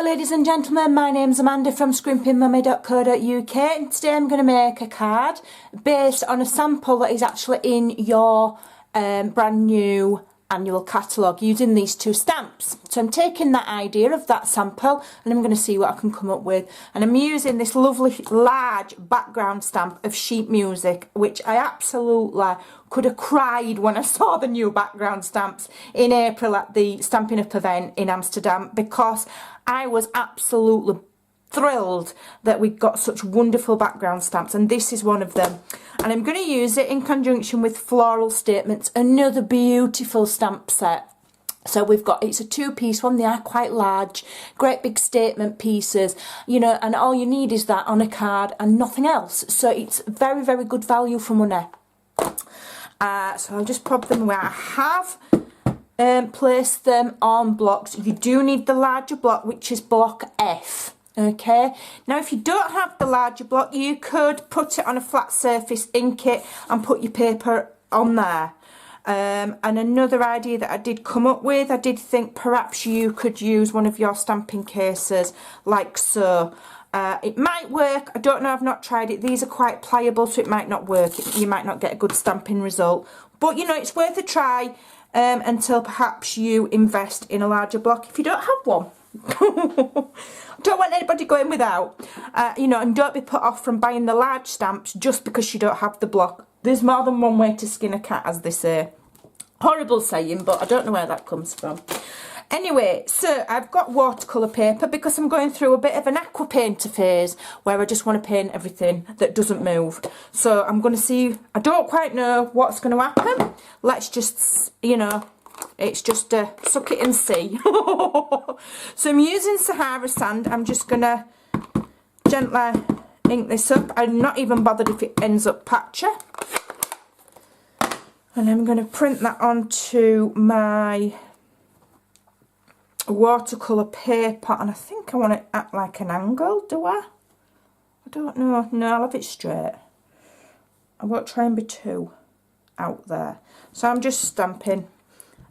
ladies and gentlemen, my name's Amanda from scrimpingmummy.co.uk and today I'm going to make a card based on a sample that is actually in your brand new annual catalogue using these two stamps. So I'm taking that idea of that sample and I'm going to see what I can come up with, and I'm using this lovely large background stamp of sheet music, which I absolutely could have cried when I saw the new background stamps in April at the Stampin UP event in Amsterdam, because I was absolutely thrilled that we got such wonderful background stamps, and this is one of them. And I'm going to use it in conjunction with Floral Sentiments, another beautiful stamp set. So we've got, it's a two-piece one, they are quite large, great big statement pieces, you know, and all you need is that on a card and nothing else. So it's very, very good value for money. So I'll just pop them away. I have placed them on blocks. You do need the larger block, which is block F. Okay, now if you don't have the larger block, you could put it on a flat surface, ink it and put your paper on there. And another idea that I did come up with, I did think perhaps you could use one of your stamping cases like so. It might work, I don't know, I've not tried it. These are quite pliable, so it might not work, you might not get a good stamping result, but you know, it's worth a try until perhaps you invest in a larger block if you don't have one. Don't want anybody going without, you know, and don't be put off from buying the large stamps just because you don't have the block. There's more than one way to skin a cat, as they say. Horrible saying, but I don't know where that comes from. Anyway, so I've got watercolour paper because I'm going through a bit of an aqua painter phase where I just want to paint everything that doesn't move. So I'm going to see, I don't quite know what's going to happen. Let's just, you know, it's just suck it and see. So I'm using Sahara sand. I'm just going to gently ink this up. I'm not even bothered if it ends up patchy. And I'm going to print that onto my watercolour paper, and I think I want it at like an angle, do I? I don't know. No, I'll have it straight. I won't try and be too out there. So I'm just stamping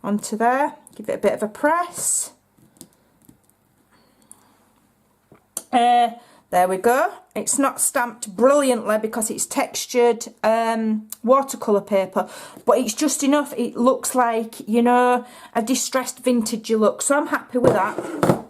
onto there, give it a bit of a press. There we go. It's not stamped brilliantly because it's textured watercolour paper, but it's just enough. It looks like, you know, a distressed vintagey look, so I'm happy with that.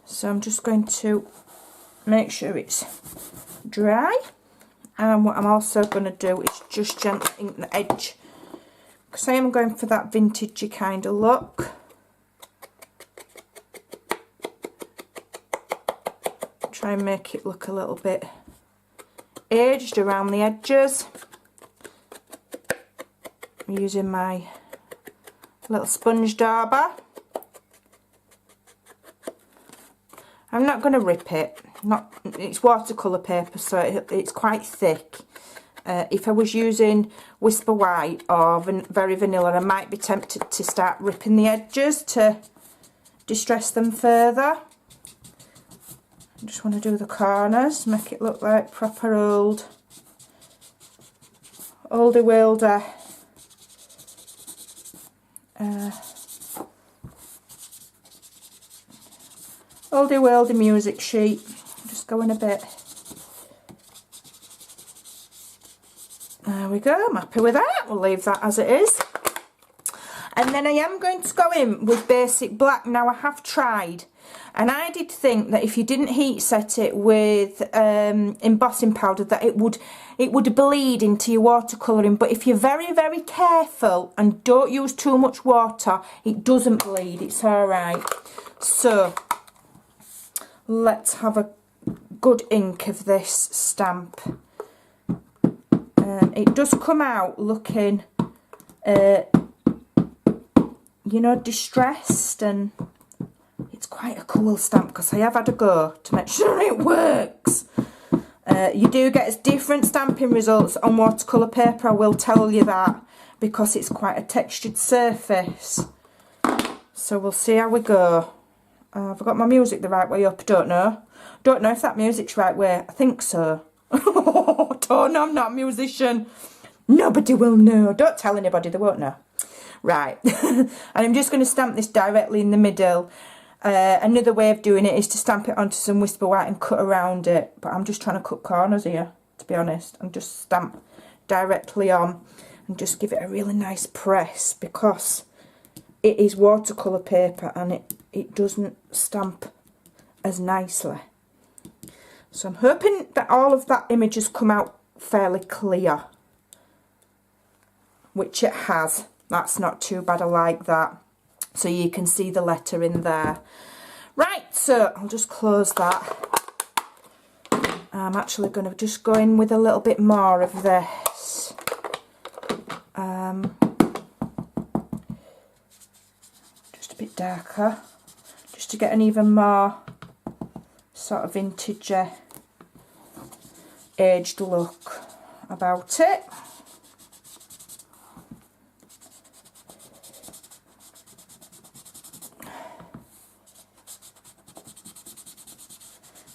So I'm just going to make sure it's dry, and what I'm also going to do is just gently ink the edge, because I am going for that vintagey kind of look. Try and make it look a little bit aged around the edges. I'm using my little sponge dauber. I'm not going to rip it. It's watercolour paper, so it's quite thick. If I was using Whisper White or Very Vanilla, I might be tempted to start ripping the edges to distress them further. I just want to do the corners, make it look like proper oldie wilder oldie wilder music sheet. Just going a bit. There we go, I'm happy with that. We'll leave that as it is. And then I am going to go in with basic black. Now I have tried, and I did think that if you didn't heat set it with embossing powder that it would bleed into your watercolouring, but if you're very, very careful and don't use too much water, it doesn't bleed, it's alright. So let's have a good ink of this stamp. It does come out looking you know, distressed, and it's quite a cool stamp because I have had a go to make sure it works. You do get different stamping results on watercolour paper, I will tell you that, because it's quite a textured surface. So we'll see how we go. Have I got my music the right way up? Don't know. Don't know if that music's the right way. I think so. Don't know, I'm not a musician. Nobody will know. Don't tell anybody, they won't know. Right. And I'm just going to stamp this directly in the middle. Another way of doing it is to stamp it onto some Whisper White and cut around it. But I'm just trying to cut corners here, to be honest. And just stamp directly on and just give it a really nice press, because it is watercolour paper and it doesn't stamp as nicely. So I'm hoping that all of that image has come out fairly clear, which it has. That's not too bad, I like that. So you can see the letter in there. Right, so I'll just close that. I'm actually going to just go in with a little bit more of this. Just a bit darker, just to get an even more sort of vintage aged look about it.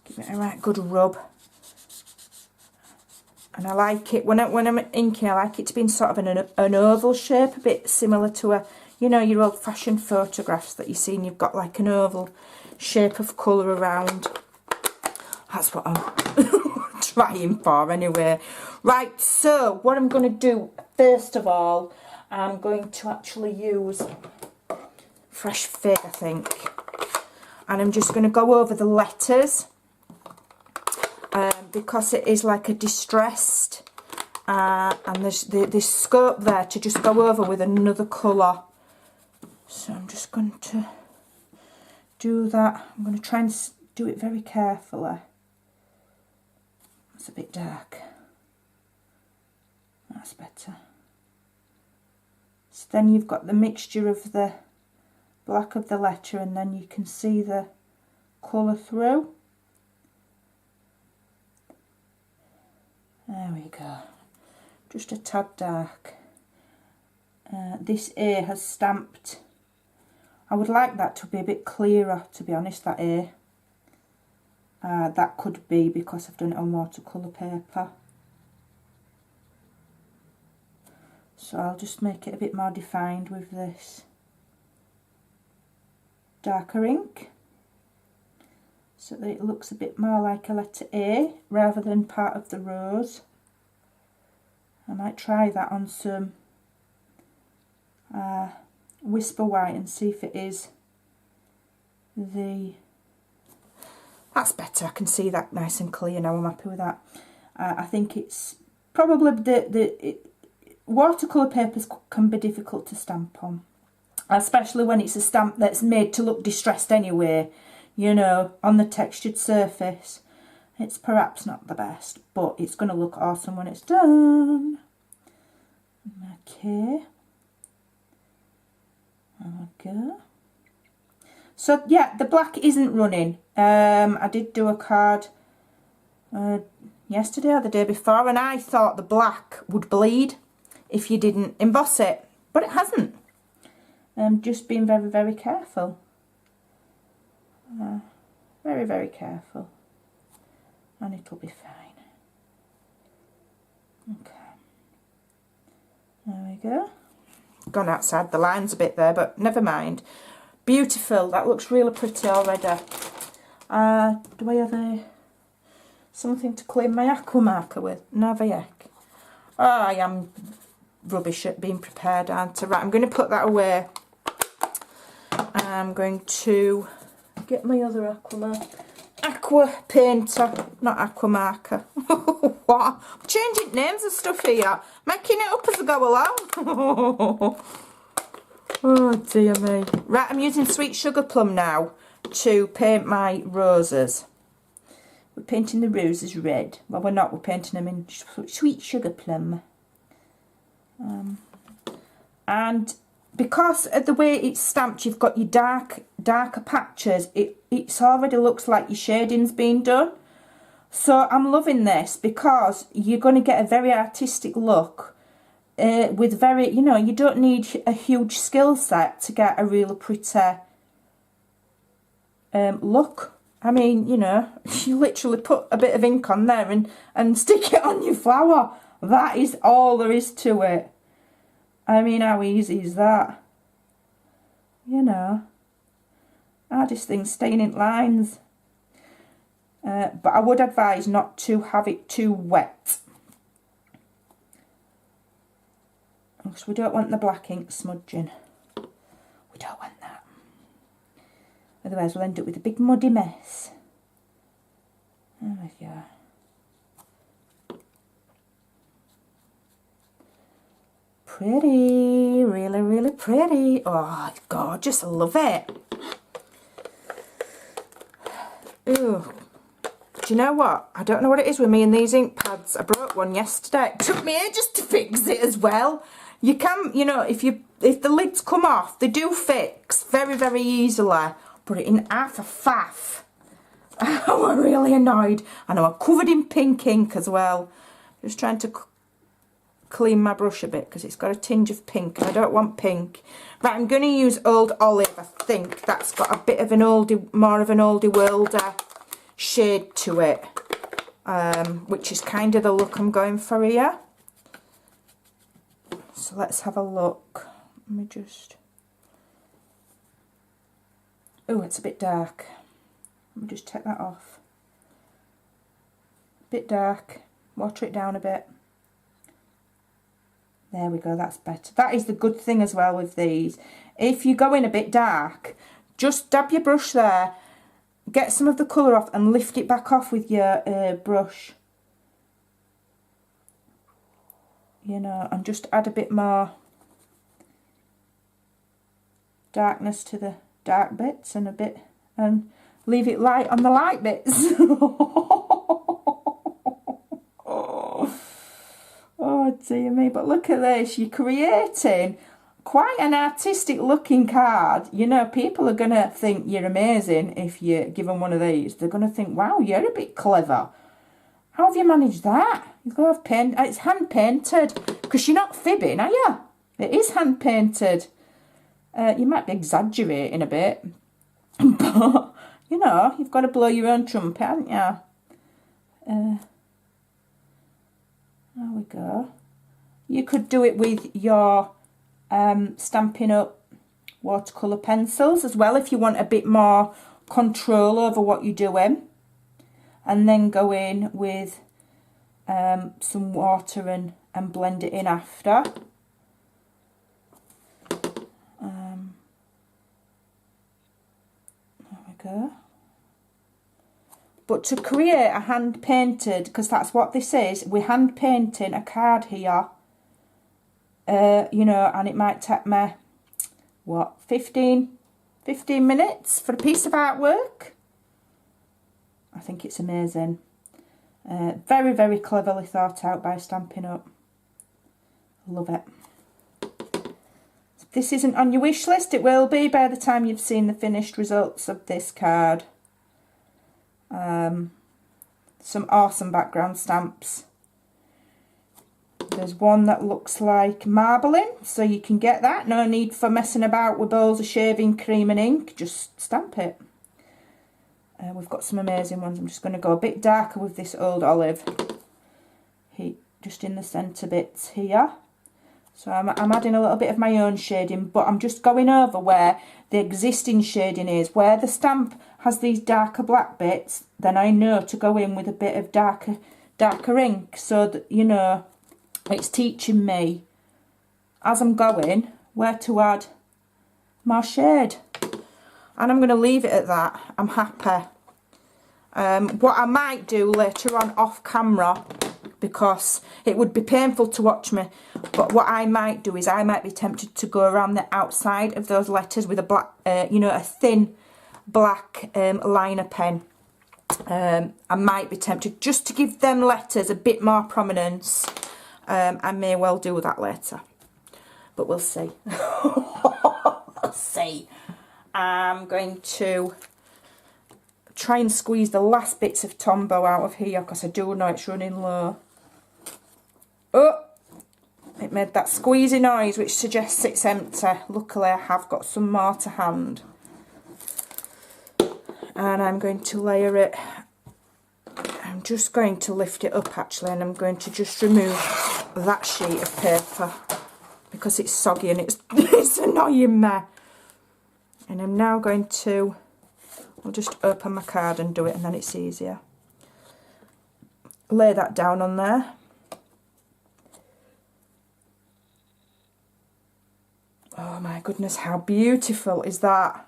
Give it a right good rub. And I like it, when I'm inking, I like it to be in sort of an oval shape, a bit similar to a, you know, your old-fashioned photographs that you see, and you've got like an oval shape of colour around. That's what I'm trying for anyway. Right, so what I'm going to do, first of all, I'm going to actually use Fresh Fig, I think. And I'm just going to go over the letters. Because it is like a distressed, and there's this scope there to just go over with another colour. So I'm just going to do that. I'm going to try and do it very carefully. It's a bit dark. That's better. So then you've got the mixture of the black of the letter, and then you can see the colour through. There we go, just a tad dark. This A has stamped. I would like that to be a bit clearer, to be honest, that A. That could be because I've done it on watercolour paper. So I'll just make it a bit more defined with this darker ink, so that it looks a bit more like a letter A rather than part of the rose. I might try that on some Whisper White and see if it is the... That's better, I can see that nice and clear now, I'm happy with that. I think it's probably watercolour papers can be difficult to stamp on, especially when it's a stamp that's made to look distressed anyway. You know, on the textured surface, it's perhaps not the best, but it's going to look awesome when it's done. Okay. Okay. So, yeah, the black isn't running. I did do a card yesterday or the day before, and I thought the black would bleed if you didn't emboss it, but it hasn't. Just being very, very careful. Very, very careful, and it'll be fine. Okay, there we go. Gone outside the lines a bit there, but never mind. Beautiful, that looks really pretty already. Do I have something to clean my aqua marker with? No, Oh, I am rubbish at being prepared, aren't I? Right, I'm going to put that away. I'm going to get my other aqua painter, not aqua marker. What? I'm changing names of stuff here, making it up as I go along. Oh dear me. Right, I'm using Sweet Sugar Plum now to paint my roses. We're painting the roses red. Well, we're not, we're painting them in Sweet Sugar Plum. And because of the way it's stamped, you've got your darker patches. It's already looks like your shading's been done. So I'm loving this because you're going to get a very artistic look with very, you know, you don't need a huge skill set to get a really pretty look. I mean, you know, you literally put a bit of ink on there and stick it on your flower. That is all there is to it. I mean, how easy is that? You know. Hardest thing, staying in lines. But I would advise not to have it too wet, because we don't want the black ink smudging. We don't want that. Otherwise we'll end up with a big muddy mess. There we go. Pretty, really, really pretty. Oh, it's gorgeous, I love it. Ooh. Do you know what? I don't know what it is with me and these ink pads. I broke one yesterday. It took me ages to fix it as well. You can, you know, if the lids come off, they do fix very, very easily. Put it in half a faff. I was really annoyed. And I was covered in pink ink as well. Just trying to clean my brush a bit because it's got a tinge of pink and I don't want pink. Right, I'm going to use Old Olive. I think that's got a bit of an oldie, more of an oldie worlder shade to it, which is kind of the look I'm going for here. So let's have a look. Let me just... Oh, it's a bit dark. Let me just take that off. Bit dark. Water it down a bit. There we go, that's better. That is the good thing as well with these. If you go in a bit dark, just dab your brush there, get some of the colour off and lift it back off with your brush. You know, and just add a bit more darkness to the dark bits and a bit, and leave it light on the light bits. Oh dear me, but look at this, you're creating quite an artistic looking card. You know, people are going to think you're amazing if you give them one of these. They're going to think, wow, you're a bit clever. How have you managed that? You've got to have paint. It's hand painted, because you're not fibbing, are you? It is hand painted. You might be exaggerating a bit, but you know, you've got to blow your own trumpet, haven't you? There we go. You could do it with your Stampin Up watercolour pencils as well if you want a bit more control over what you're doing. And then go in with some water and blend it in after. There we go. But to create a hand painted, because that's what this is, we're hand painting a card here. You know, and it might take me, what, 15 minutes for a piece of artwork? I think it's amazing. Very, very cleverly thought out by Stampin Up. Love it. If this isn't on your wish list, it will be by the time you've seen the finished results of this card. Some awesome background stamps. There's one that looks like marbling, so you can get that. No need for messing about with bowls of shaving cream and ink, just stamp it. We've got some amazing ones. I'm just going to go a bit darker with this Old Olive, just in the centre bits here. So I'm adding a little bit of my own shading, but I'm just going over where the existing shading is. Where the stamp has these darker black bits, then I know to go in with a bit of darker ink, so that, you know, it's teaching me as I'm going where to add more shade. And I'm going to leave it at that. I'm happy. What I might do later on off camera, because it would be painful to watch me, but what I might do is I might be tempted to go around the outside of those letters with a black, you know, a thin black liner pen. I might be tempted just to give them letters a bit more prominence. I may well do that later, but we'll see. We'll see. I'm going to try and squeeze the last bits of Tombow out of here, because I do know it's running low. Oh, it made that squeezy noise, which suggests it's empty. Luckily, I have got some more to hand. And I'm going to layer it. I'm just going to lift it up, actually, and I'm going to just remove that sheet of paper, because it's soggy and it's annoying me. And I'm now going to I'll just open my card and do it, and then it's easier. Lay that down on there. Oh my goodness, how beautiful is that?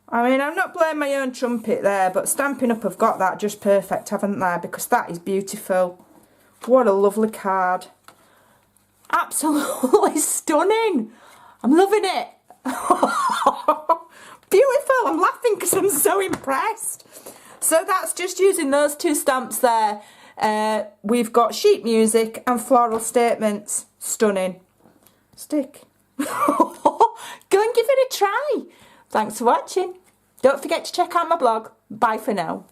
I mean, I'm not blowing my own trumpet there, but Stampin' Up have got that just perfect, haven't they? Because that is beautiful. What a lovely card. Absolutely stunning. I'm loving it. Beautiful. I'm laughing because I'm so impressed. So that's just using those two stamps there. We've got sheet music and floral statements. Stunning. Stick. Go and give it a try. Thanks for watching. Don't forget to check out my blog. Bye for now.